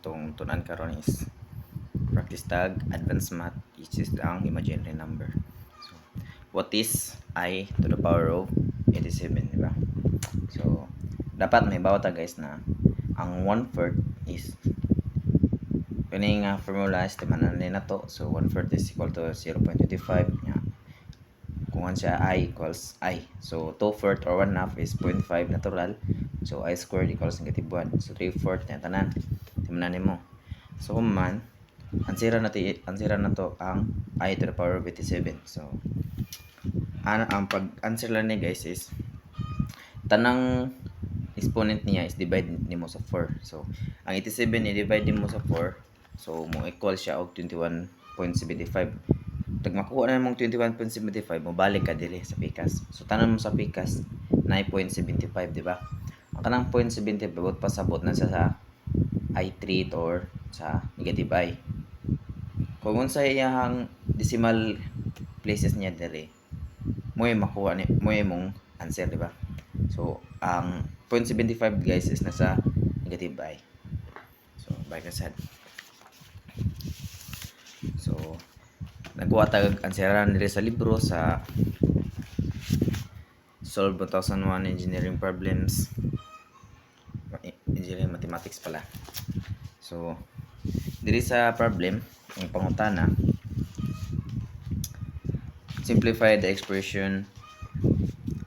atong tunan karon is practice tag advanced math, which is ang imaginary number. So what is I to the power of 87, di ba? So dapat may bawata guys na ang 1/4 is kani nga formula is timanan na to. So 1/4 is equal to 0.25 nya. Kung siya I equals I. So 2/4 or 1/2 is 0.5 natural. So I squared equals negative 1. So 3/4 na tanan. Timanan nimo. So man ansira na to ang I to the power of 87. So ang pag-answer lang ni guys is tanang exponent niya is divide nimo sa 4. So ang 87 i-divide nimo sa 4. So mo equal siya og 21.75. Tag makuha na mong 21.75 mo balik ka dili sa pikas. So tanan mo sa pikas 9.75, di ba? Ang kanang 0.75 bot pasabot na sa I3 or sa negative I. Kung unsa iyang decimal places niya diri, mo makuha ni mo mong answer, di ba? So ang 0.75 guys is nasa negative I. So balik na sad. So nagkuha tag answeran diri sa libro sa Solve 2001 Engineering Problems, Engineering Mathematics pala. So diri sa problem ang pangutana, simplify the expression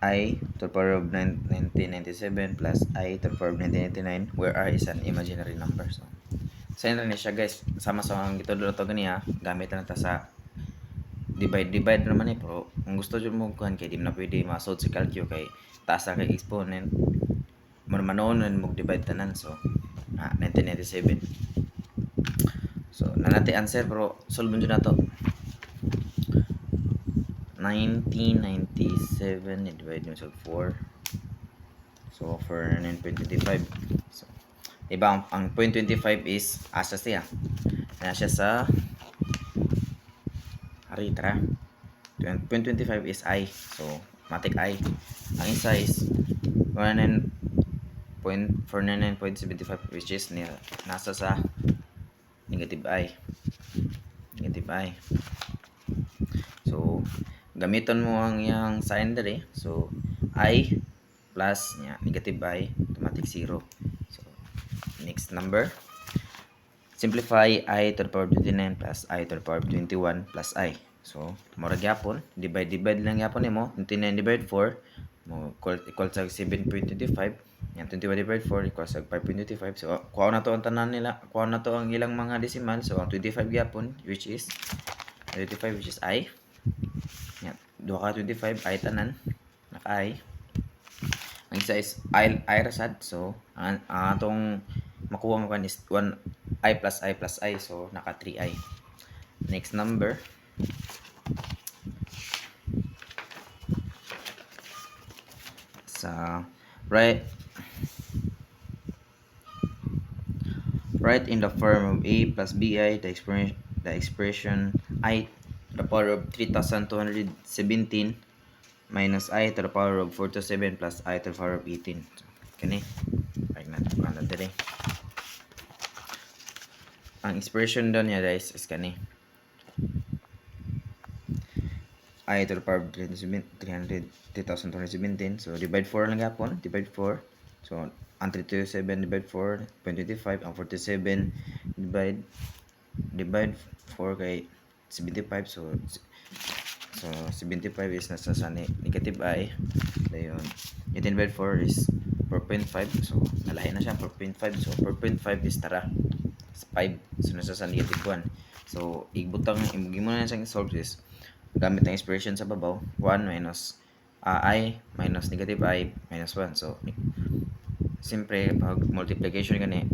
I to the power of 1997 plus I to the power of 1999 where R is an imaginary number. So send na siya guys, sama sa ang gitudlo to ganiya, gamit na ta sa divide naman pero kung gusto jud mo kuan kay di na pwede ma-solve si calculus kay taas kay exponent manon mo divide tanan. So 1997. So nanati answer pero solve jud nato. 1997 divide mo sa 4. So for 9.25. So diba ang 0.25 is asa siya na siya sa tara 0.25 is I. So matik I. Ang isa is 499.75 which is nasa sa negative I. So gamiton mo ang iyang sign dere. So I plus negative I automatic 0. So next number, simplify I to the power of 29 plus I to the power of 21 plus I. So mura gyapon, divide lang gyapon nimo. 29 divide 4 mo equal sa 7.25. Yan 21 divide 4 equals sa 5.25. So kuha na to ang tanan nila, kuha na to ang ilang mga decimal. So ang 25 gyapon which is I. Yan 2 ka 25 I tanan naka I. Ang isa is I rasad. So ang atong makuha mo kan is 1 I plus I. So naka 3I. Next number, sa write in the form of A plus BI the expression I to the power of 3217 minus I to the power of 427 plus I to the power of 18. So kani like na ano dire. Ang expression doon niya guys is kani I to the power of 317. So divide 4 lang gapon, divide 4. So ang 327 divide 4 0.25, ang 47 divide 4 kay 75. So 75 is nasa sa negative I. Dayon 18 divide 4 is 4.5. So nalahi na siya 4.5. So 4.5 is tara 5. So nasa sa negative 1. So igbutang mo na siyang solve this gamit ang expression sa babaw. 1 minus I minus negative I minus 1. So siyempre pag multiplication kani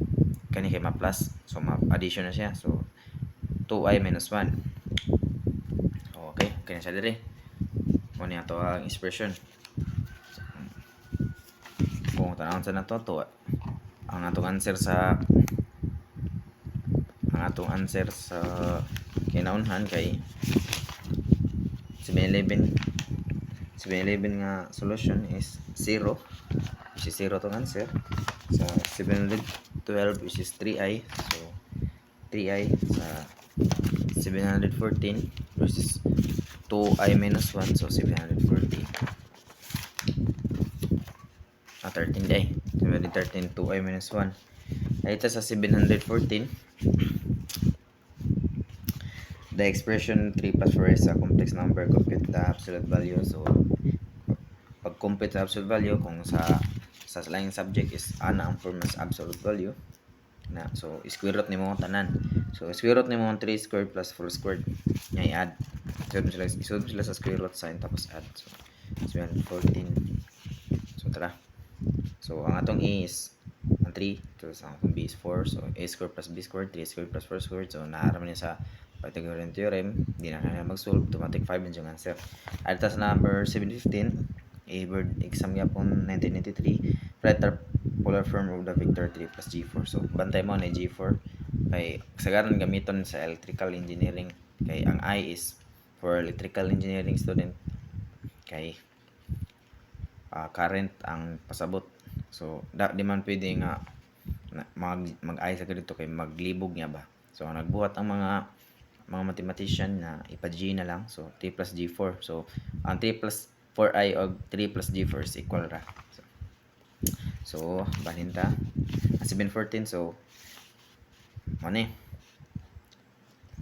kay ma-plus. So ma-addition na siya. So 2I minus 1. Okay, kaya siya dire. Muna ito ang expression. Kung tanawin sa na to ang atong answer sa kinaunhan kay 711 nga solution is 0, which is 0 tong answer. So 712 which is 3I. So 3i sa 714 versus 2i minus 1, so 740. 13i. 713, 2i minus 1. Ay, ito sa 714, the expression 3 plus 4 is a complex number, compute the absolute value. So pag compute the absolute value, kung sa laing subject is ana ang form as absolute value na, so square root nimo tanan. So square root nimo 3 squared plus 4 squared nya i-add, isod sila sa square root sign tapos add. So 714. So tara, so ang atong a is ang 3, tapos ang atong b is 4, so a squared plus b squared, 3 squared plus 4 squared. So naaraman niya sa Pythagorean theorem, di na kaya mag-solve, automatic 5 yung answer. At sa number 715, a bird exam yapon 1993, write polar form of the vector 3 plus g4. So bantay mo na g4 kay sagaran gamiton sa electrical engineering, kay ang I is for electrical engineering student, kay current ang pasabot. So di man pwede nga mag-ay sa ganito kay maglibog niya ba. So nagbuhat ang mga mathematician na ipa-G na lang. So 3 plus G4. So ang 3 plus 4i o 3 plus G4 is equal ra. So baninta 714. So ano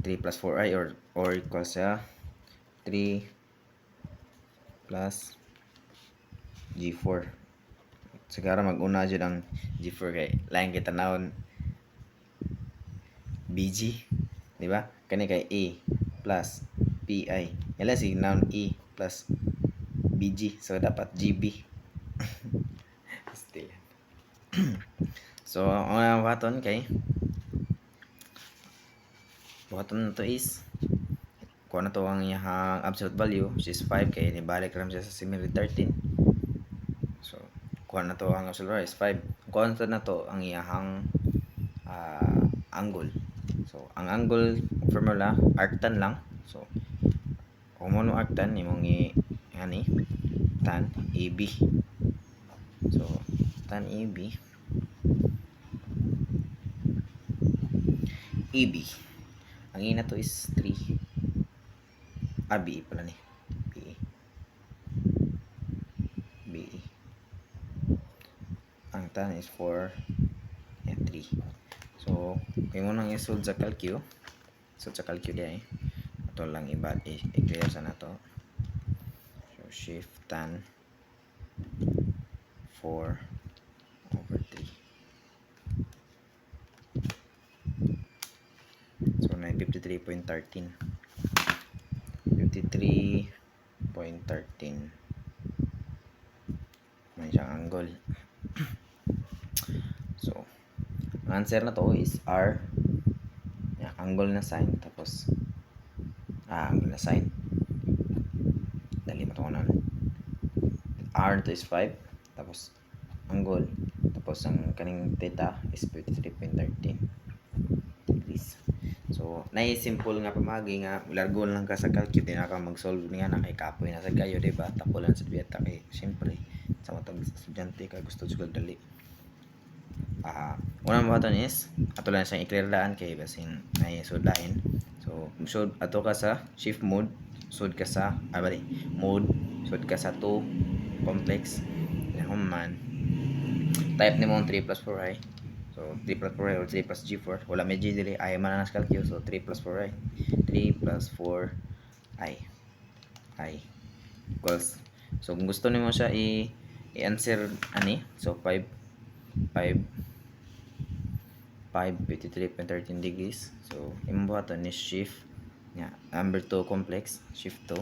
3 plus 4i or equal sa 3 plus G4. Sigara mag-una dyan ang G4 kay lain kita naon BG, di ba? Kani kay A plus PI. Yala si noun E plus BG, so dapat GB. Still. So ang waton kay waton to is kung ano to ang iyang absolute value, which is 5, kay nibalik ram siya sa 713. So kung ano to ang absolute value is 5. Kung ano na to ang iyang angle. So ang angle formula arctan lang. So kung mo arctan imong ani tan AB. So tan AB ang ina to is 3. BE pala ni BE ang tan is 4 and 3. So kay mo nang isod sa calcu, so sa calcu diay ato lang i-clear sa nato. So shift tan 4 over 3. So 53.13 may siyang angle. So ang answer na to is R. Angle na sign tapos angle na sign, dali mo to ko R to is 5 tapos angle tapos ang kaning theta is 53.13 degrees. So simple nga pamagi nga largon lang ka sa calculus, di na ka mag-solve niya na kay kapoy na sa gayo, diba? Tapulan sa biyeta kay siyempre sa matag estudyante ka gusto sugod dali. Unang button is ato lang siyang i-clear daan kay basin naisud lain. So sud ato ka sa shift mode, sud ka sa mode, sud ka sa 2 complex man type nimo 3 plus 4i. So 3 plus 4i or 3 plus G4, wala may G dili, ay man na sa calculus. So 3 plus 4i, 3 plus 4i equals, so kung gusto nimo siya i-answer ani, so 53.13 degrees. So imong buhaton ni shift nga number 2 complex, shift 2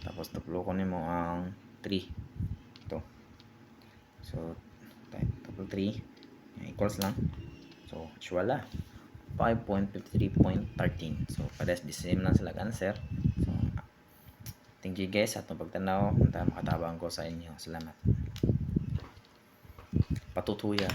tapos tuplo nimo ang 3 to. So type tuple 3 equals lang. So wala 5.53.13. So parehas the same lang sila answer. So thank you guys sa atong pagtanaw. Unta makatabang ko sa inyo. Salamat. Patutuya.